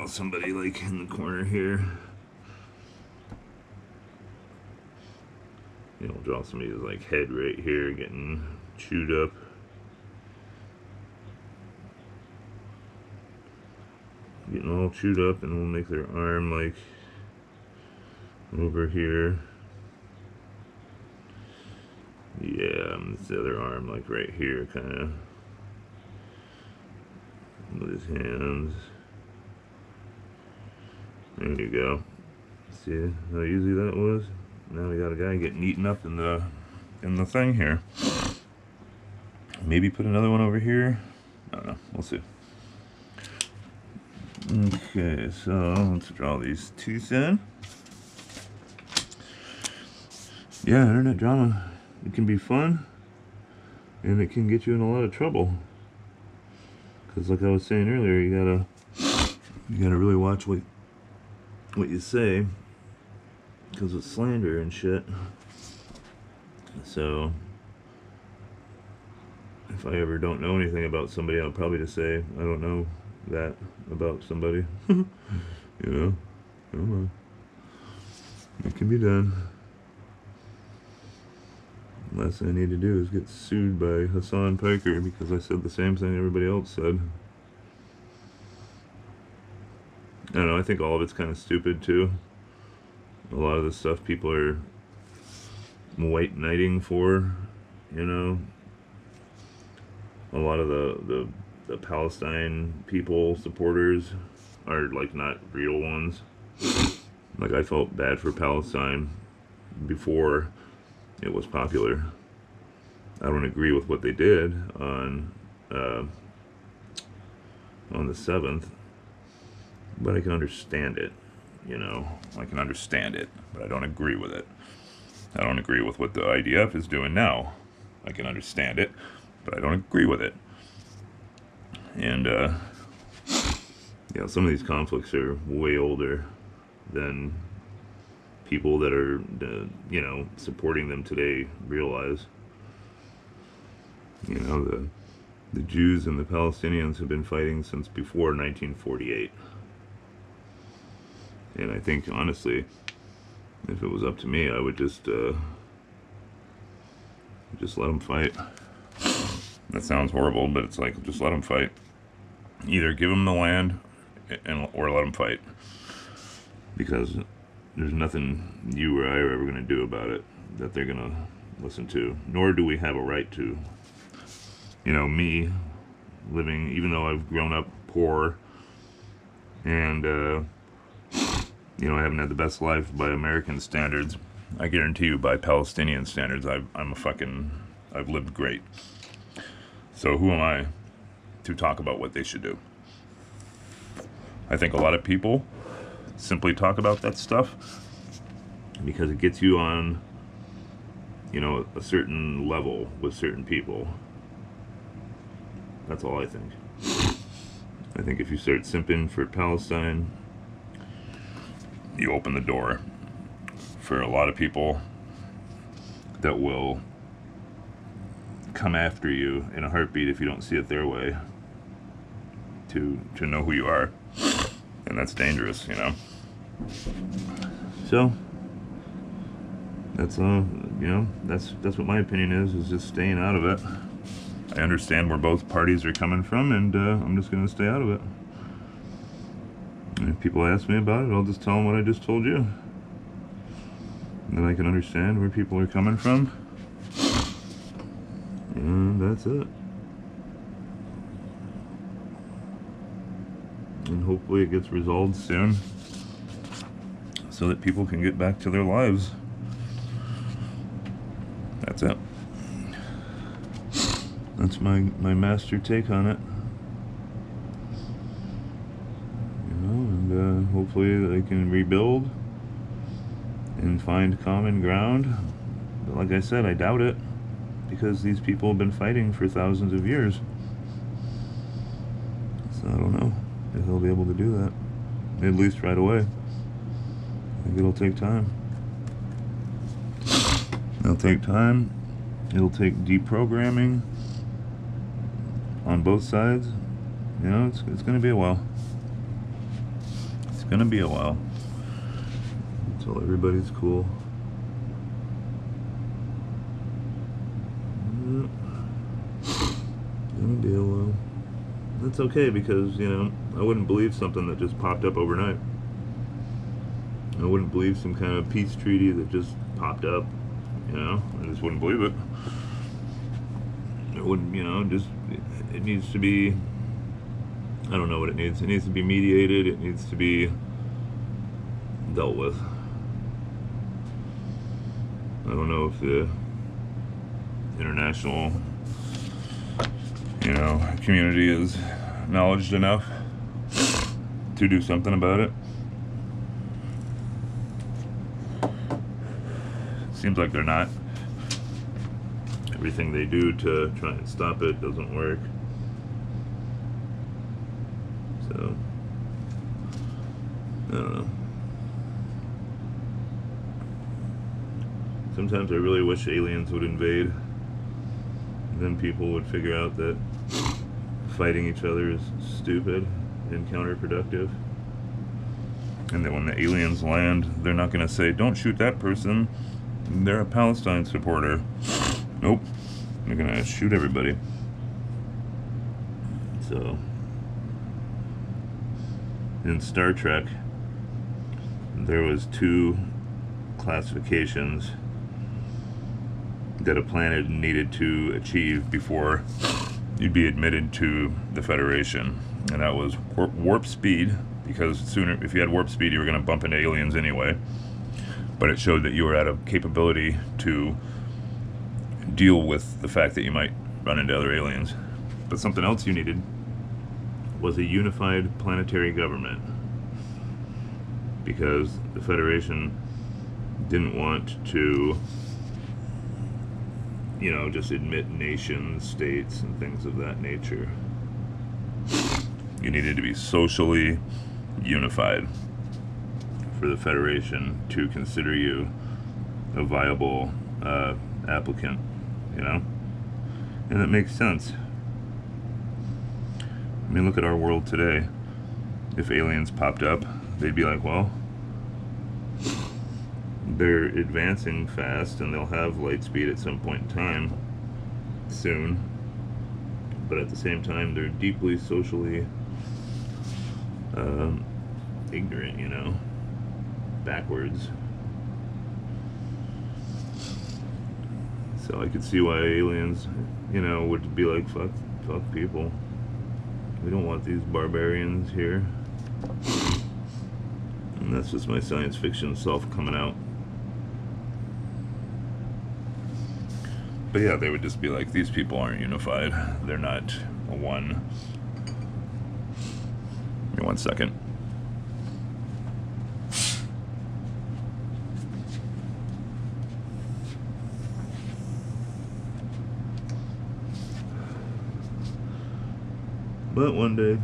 draw somebody like in the corner here. You know, draw somebody's like head right here getting chewed up. Getting all chewed up, and we'll make their arm like over here. Yeah, it's the other arm like right here, kind of. With his hands. There you go. See how easy that was? Now we got a guy getting eaten up in the thing here. Maybe put another one over here. I don't know. We'll see. Okay, so let's draw these teeth in. Yeah, internet drama. It can be fun, and it can get you in a lot of trouble. Because, like I was saying earlier, you gotta really watch what you say, because it's slander and shit. So, if I ever don't know anything about somebody, I'll probably just say I don't know that about somebody. You know, come on, it can be done. Last thing I need to do is get sued by Hassan Piker because I said the same thing everybody else said. I don't know, I think all of it's kind of stupid too. A lot of the stuff people are white knighting for, you know. A lot of the Palestine people supporters are like not real ones. Like, I felt bad for Palestine before it was popular. I don't agree with what they did on the 7th, but I can understand it. You know, I can understand it, but I don't agree with it. I don't agree with what the IDF is doing now. I can understand it, but I don't agree with it. And yeah, some of these conflicts are way older than people that are, you know, supporting them today realize. You know, the Jews and the Palestinians have been fighting since before 1948. And I think, honestly, if it was up to me, I would just let them fight. That sounds horrible, but it's like, just let them fight. Either give them the land or let them fight. Because there's nothing you or I are ever going to do about it that they're going to listen to. Nor do we have a right to. You know, me living, even though I've grown up poor and, you know, I haven't had the best life by American standards, I guarantee you by Palestinian standards, I've lived great. So who am I to talk about what they should do? I think a lot of people simply talk about that stuff because it gets you on, you know, a certain level with certain people. That's all I think. I think if you start simping for Palestine, you open the door for a lot of people that will come after you in a heartbeat if you don't see it their way to know who you are. And that's dangerous, you know. So that's you know, that's what my opinion is just staying out of it. I understand where both parties are coming from, and I'm just going to stay out of it. And if people ask me about it, I'll just tell them what I just told you. And then I can understand where people are coming from. And that's it. And hopefully it gets resolved soon so that people can get back to their lives. That's it. That's my master take on it. You know, and hopefully they can rebuild and find common ground. But like I said, I doubt it, because these people have been fighting for thousands of years. So I don't know if they'll be able to do that, at least right away. I think it'll take time. It'll take time. It'll take deprogramming on both sides. You know, it's going to be a while. gonna be a while until everybody's cool. Gonna be a while. That's okay, because, you know, I wouldn't believe something that just popped up overnight. I wouldn't believe some kind of peace treaty that just popped up, you know? I just wouldn't believe it. It wouldn't, you know, just, it needs to be, I don't know what it needs. It needs to be mediated, it needs to be dealt with. I don't know if the international, you know, community is knowledgeable enough to do something about it. Seems like they're not. Everything they do to try and stop it doesn't work. So, I don't know. Sometimes I really wish aliens would invade. Then people would figure out that fighting each other is stupid and counterproductive. And that when the aliens land, they're not going to say, "Don't shoot that person, they're a Palestine supporter." Nope. They're going to shoot everybody. So, in Star Trek, there was 2 classifications that a planet needed to achieve before you'd be admitted to the Federation, and that was warp speed, because sooner, if you had warp speed, you were going to bump into aliens anyway, but it showed that you were at a capability to deal with the fact that you might run into other aliens. But something else you needed was a unified planetary government, because the Federation didn't want to, you know, just admit nations, states, and things of that nature. You needed to be socially unified for the Federation to consider you a viable applicant, you know? And it makes sense. I mean, look at our world today. If aliens popped up, they'd be like, well, they're advancing fast and they'll have light speed at some point in time soon, but at the same time they're deeply socially ignorant, you know, backwards. So I could see why aliens, you know, would be like, fuck people, we don't want these barbarians here. And that's just my science fiction self coming out. But yeah, they would just be like, these people aren't unified. They're not a one. Give me 1 second. But one day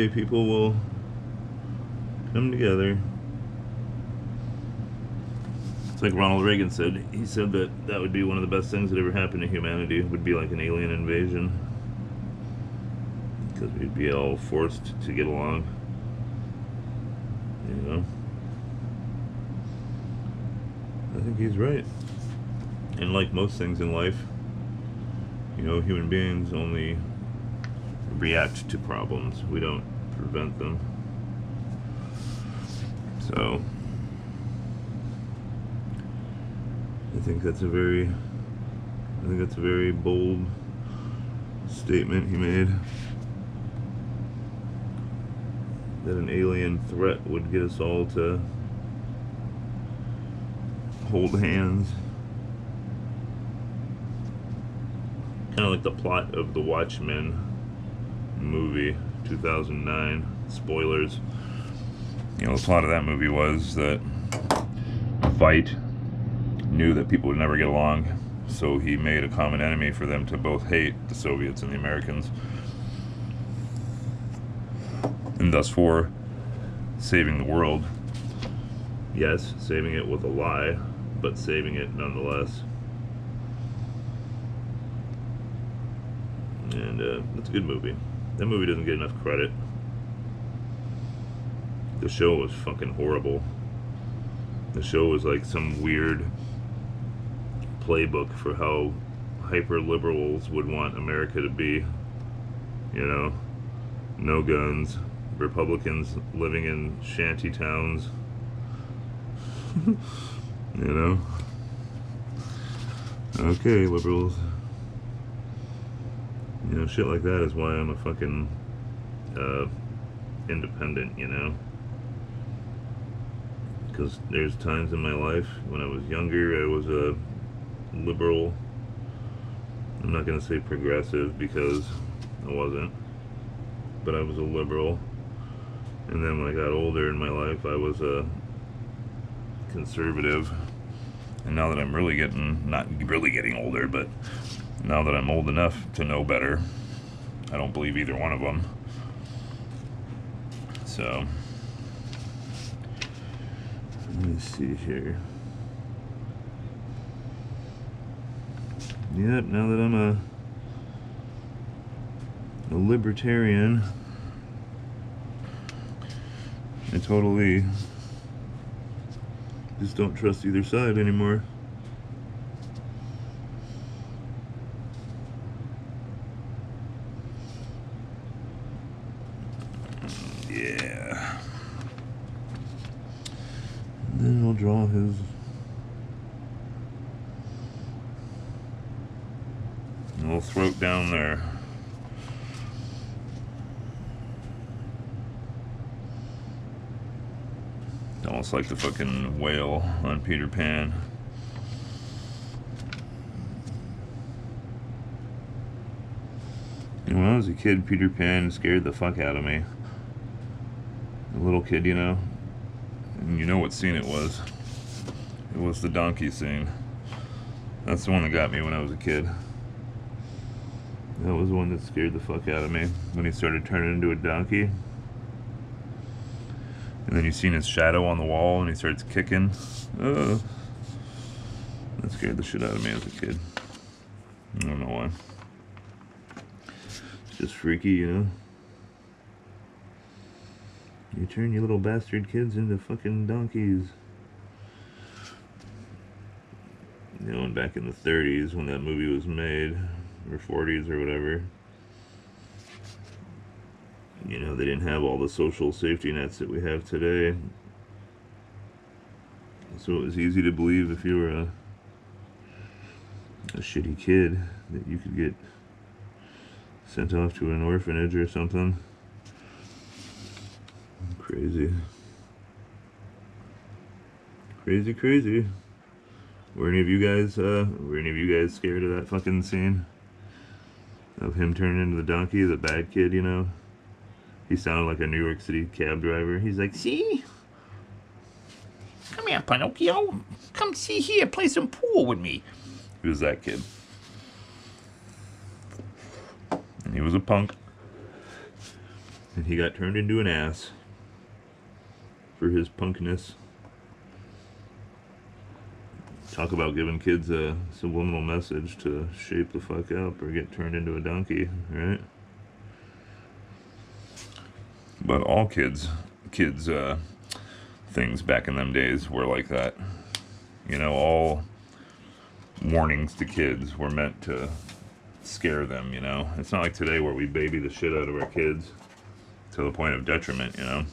people will come together. It's like Ronald Reagan said. He said that that would be one of the best things that ever happened to humanity. Would be like an alien invasion, because we'd be all forced to get along, you know. I think he's right. And like most things in life, you know, human beings only react to problems. We don't prevent them. So I think that's a very bold statement he made, that an alien threat would get us all to hold hands. Kind of like the plot of the Watchmen movie, 2009. Spoilers. You know, the plot of that movie was that Veidt knew that people would never get along, so he made a common enemy for them to both hate, the Soviets and the Americans. And thus for saving the world. Yes, saving it with a lie, but saving it nonetheless. And that's a good movie. That movie doesn't get enough credit. The show was fucking horrible. The show was like some weird playbook for how hyper liberals would want America to be. You know, no guns, Republicans living in shanty towns. You know? Okay, liberals. You know, shit like that is why I'm a fucking independent, you know? Because there's times in my life when I was younger, I was a liberal. I'm not going to say progressive because I wasn't, but I was a liberal. And then when I got older in my life, I was a conservative. And now that I'm really getting, not really getting older, but now that I'm old enough to know better, I don't believe either one of them. So, let me see here. Yep, now that I'm a libertarian, I totally just don't trust either side anymore. Yeah. And then I'll draw his little throat down there. Almost like the fucking whale on Peter Pan. And when I was a kid, Peter Pan scared the fuck out of me. A little kid, you know. And you know what scene it was. It was the donkey scene. That's the one that got me when I was a kid. That was the one that scared the fuck out of me. When he started turning into a donkey. And then you seen his shadow on the wall and he starts kicking. That scared the shit out of me as a kid. I don't know why. It's just freaky, you know? You turn your little bastard kids into fucking donkeys. You know, and back in the 30s when that movie was made, or 40s or whatever, you know, they didn't have all the social safety nets that we have today. So it was easy to believe if you were a shitty kid that you could get sent off to an orphanage or something. Crazy. Crazy, crazy. Were any of you guys scared of that fucking scene? Of him turning into the donkey, the bad kid, you know? He sounded like a New York City cab driver. He's like, see? Come here, Pinocchio. Come see here, play some pool with me. He was that kid. And he was a punk. And he got turned into an ass for his punkness. Talk about giving kids a subliminal message to shape the fuck up or get turned into a donkey, right? But all kids things back in them days were like that. You know, all warnings to kids were meant to scare them, you know? It's not like today where we baby the shit out of our kids to the point of detriment, you know?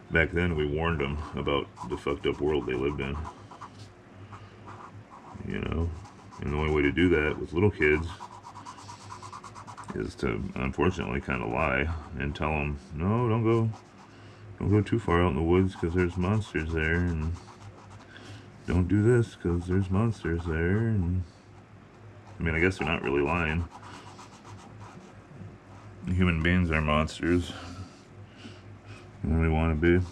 Back then we warned them about the fucked up world they lived in. You know? And the only way to do that with little kids is to, unfortunately, kind of lie and tell them, no, don't go too far out in the woods because there's monsters there, and don't do this because there's monsters there. And I mean, I guess they're not really lying. Human beings are monsters when we want to be.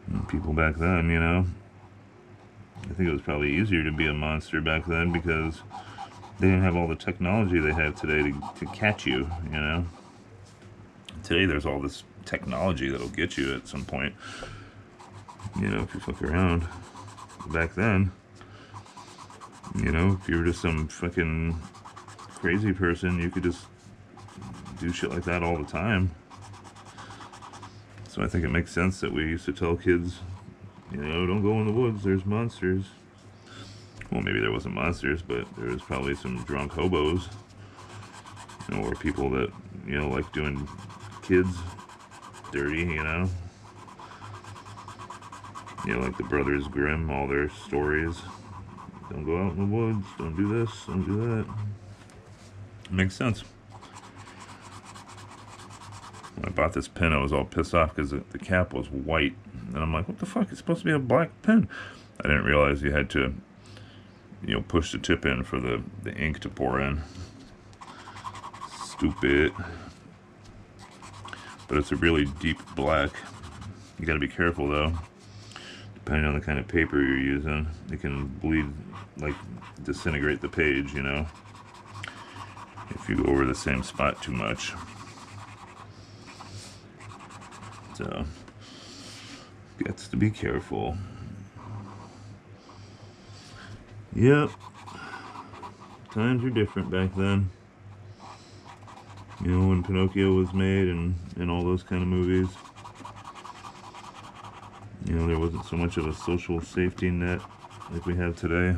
And people back then, you know, I think it was probably easier to be a monster back then because they didn't have all the technology they have today to catch you, you know. Today there's all this technology that'll get you at some point, you know, if you fuck around. Back then, you know, if you were just some fucking crazy person, you could just do shit like that all the time. So I think it makes sense that we used to tell kids, you know, don't go in the woods, there's monsters. Well, maybe there wasn't monsters, but there was probably some drunk hobos, you know, or people that, you know, like doing kids dirty, you know. You know, like the Brothers Grimm, all their stories. Don't go out in the woods, don't do this, don't do that. Makes sense. When I bought this pen, I was all pissed off because the cap was white. And I'm like, what the fuck? It's supposed to be a black pen. I didn't realize you had to, you know, push the tip in for the ink to pour in. Stupid. But it's a really deep black. You gotta be careful though. Depending on the kind of paper you're using, it can bleed, like, disintegrate the page, you know, if you go over the same spot too much. So, gets to be careful. Yep. Times were different back then. You know, when Pinocchio was made and all those kind of movies. You know, there wasn't so much of a social safety net like we have today.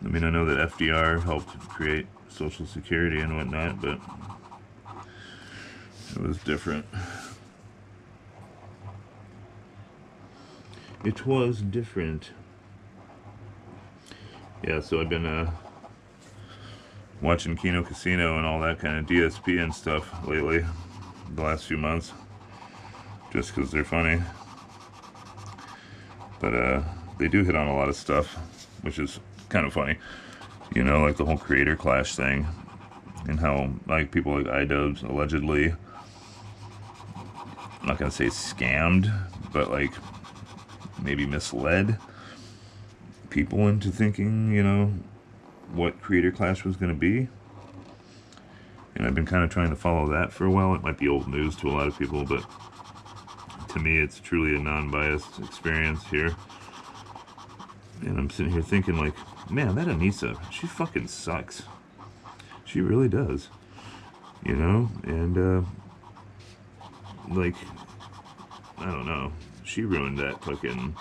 I mean, I know that FDR helped create Social Security and whatnot, but it was different. It was different. Yeah, so I've been watching Kino Casino and all that kind of DSP and stuff lately, the last few months, just because they're funny. But they do hit on a lot of stuff, which is kind of funny. You know, like the whole creator clash thing, and how, like, people like iDubbbz allegedly, I'm not gonna say scammed, but like maybe misled people into thinking, you know, what creator clash was gonna be. And I've been kind of trying to follow that for a while. It might be old news to a lot of people, but to me, it's truly a non-biased experience here. And I'm sitting here thinking, like, man, that Anissa, she fucking sucks. She really does. You know? And, like, I don't know. She ruined that fucking